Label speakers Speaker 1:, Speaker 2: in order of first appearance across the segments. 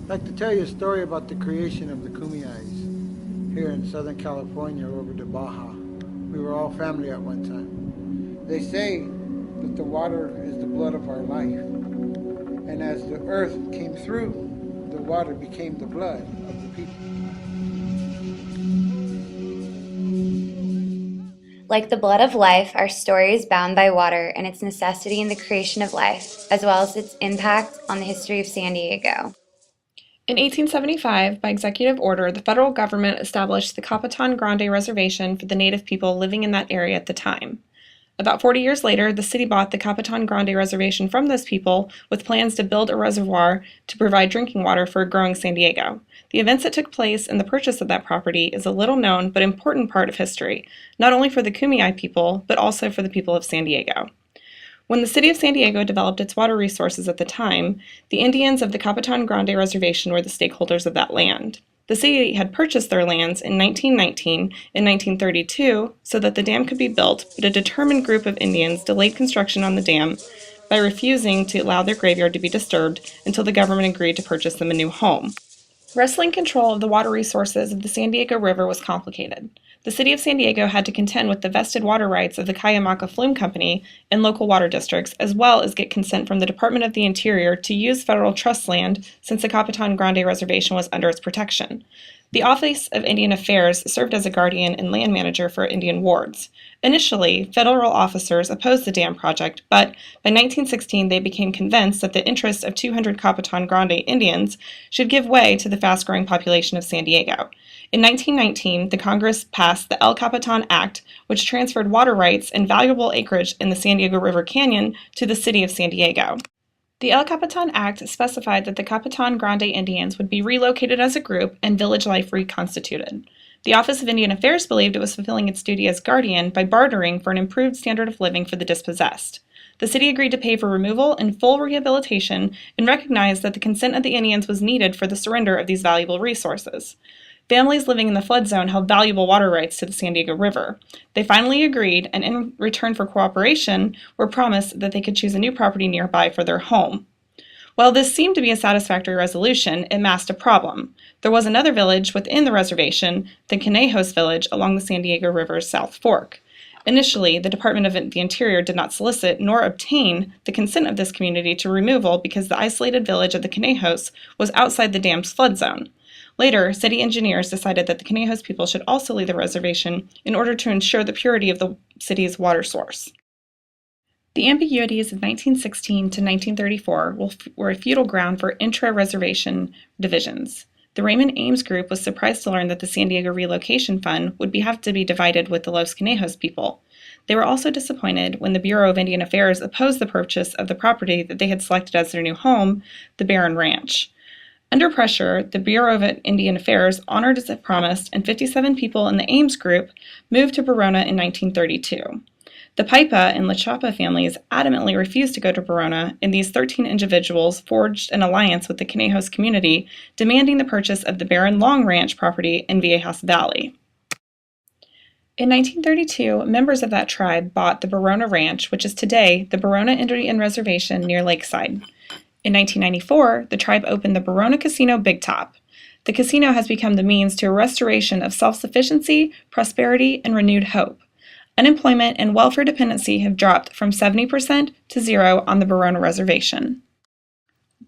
Speaker 1: I'd like to tell you a story about the creation of the Kumeyays here in Southern California over to Baja. We were all family at one time. They say that the water is the blood of our life, and as the earth came through, the water became the blood of the people.
Speaker 2: Like the blood of life, our story is bound by water and its necessity in the creation of life, as well as its impact on the history of San Diego.
Speaker 3: In 1875, by executive order, the federal government established the Capitan Grande Reservation for the native people living in that area at the time. About 40 years later, the city bought the Capitan Grande Reservation from those people with plans to build a reservoir to provide drinking water for a growing San Diego. The events that took place in the purchase of that property is a little known but important part of history, not only for the Kumeyaay people, but also for the people of San Diego. When the city of San Diego developed its water resources at the time, the Indians of the Capitan Grande Reservation were the stakeholders of that land. The city had purchased their lands in 1919 and 1932 so that the dam could be built, but a determined group of Indians delayed construction on the dam by refusing to allow their graveyard to be disturbed until the government agreed to purchase them a new home. Wrestling control of the water resources of the San Diego River was complicated. The city of San Diego had to contend with the vested water rights of the Cuyamaca Flume Company and local water districts, as well as get consent from the Department of the Interior to use federal trust land since the Capitan Grande Reservation was under its protection. The Office of Indian Affairs served as a guardian and land manager for Indian wards. Initially, federal officers opposed the dam project, but by 1916 they became convinced that the interests of 200 Capitan Grande Indians should give way to the fast-growing population of San Diego. In 1919, the Congress passed the El Capitan Act, which transferred water rights and valuable acreage in the San Diego River Canyon to the city of San Diego. The El Capitan Act specified that the Capitan Grande Indians would be relocated as a group and village life reconstituted. The Office of Indian Affairs believed it was fulfilling its duty as guardian by bartering for an improved standard of living for the dispossessed. The city agreed to pay for removal and full rehabilitation and recognized that the consent of the Indians was needed for the surrender of these valuable resources. Families living in the flood zone held valuable water rights to the San Diego River. They finally agreed, and in return for cooperation, were promised that they could choose a new property nearby for their home. While this seemed to be a satisfactory resolution, it masked a problem. There was another village within the reservation, the Conejos village, along the San Diego River's South Fork. Initially, the Department of the Interior did not solicit nor obtain the consent of this community to removal because the isolated village of the Conejos was outside the dam's flood zone. Later, city engineers decided that the Conejos people should also leave the reservation in order to ensure the purity of the city's water source. The ambiguities of 1916 to 1934 were a fertile ground for intra-reservation divisions. The Raymond Ames Group was surprised to learn that the San Diego Relocation Fund would have to be divided with the Los Conejos people. They were also disappointed when the Bureau of Indian Affairs opposed the purchase of the property that they had selected as their new home, the Barren Ranch. Under pressure, the Bureau of Indian Affairs honored its promise, and 57 people in the Ames Group moved to Verona in 1932. The Paipa and La Chapa families adamantly refused to go to Verona, and these 13 individuals forged an alliance with the Conejos community, demanding the purchase of the Barren Long Ranch property in Viejas Valley. In 1932, members of that tribe bought the Verona Ranch, which is today the Verona Indian Reservation near Lakeside. In 1994, the tribe opened the Verona Casino Big Top. The casino has become the means to a restoration of self-sufficiency, prosperity, and renewed hope. Unemployment and welfare dependency have dropped from 70% to 0 on the Verona Reservation.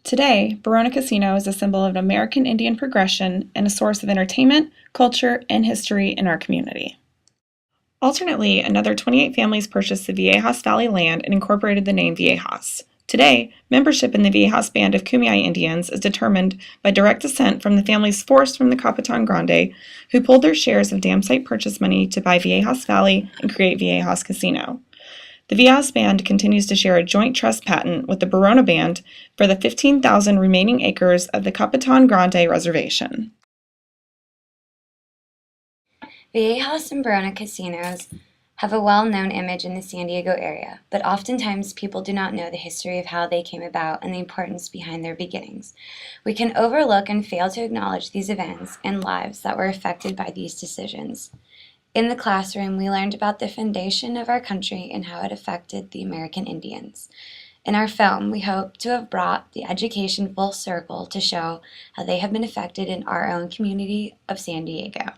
Speaker 3: Today, Verona Casino is a symbol of American Indian progression and a source of entertainment, culture, and history in our community. Alternately, another 28 families purchased the Viejas Valley land and incorporated the name Viejas. Today, membership in the Viejas Band of Kumeyaay Indians is determined by direct descent from the families forced from the Capitan Grande, who pulled their shares of dam site purchase money to buy Viejas Valley and create Viejas Casino. The Viejas Band continues to share a joint trust patent with the Verona Band for the 15,000 remaining acres of the Capitan Grande Reservation.
Speaker 2: Viejas and Verona casinos have a well-known image in the San Diego area, but oftentimes people do not know the history of how they came about and the importance behind their beginnings. We can overlook and fail to acknowledge these events and lives that were affected by these decisions. In the classroom, we learned about the foundation of our country and how it affected the American Indians. In our film, we hope to have brought the education full circle to show how they have been affected in our own community of San Diego.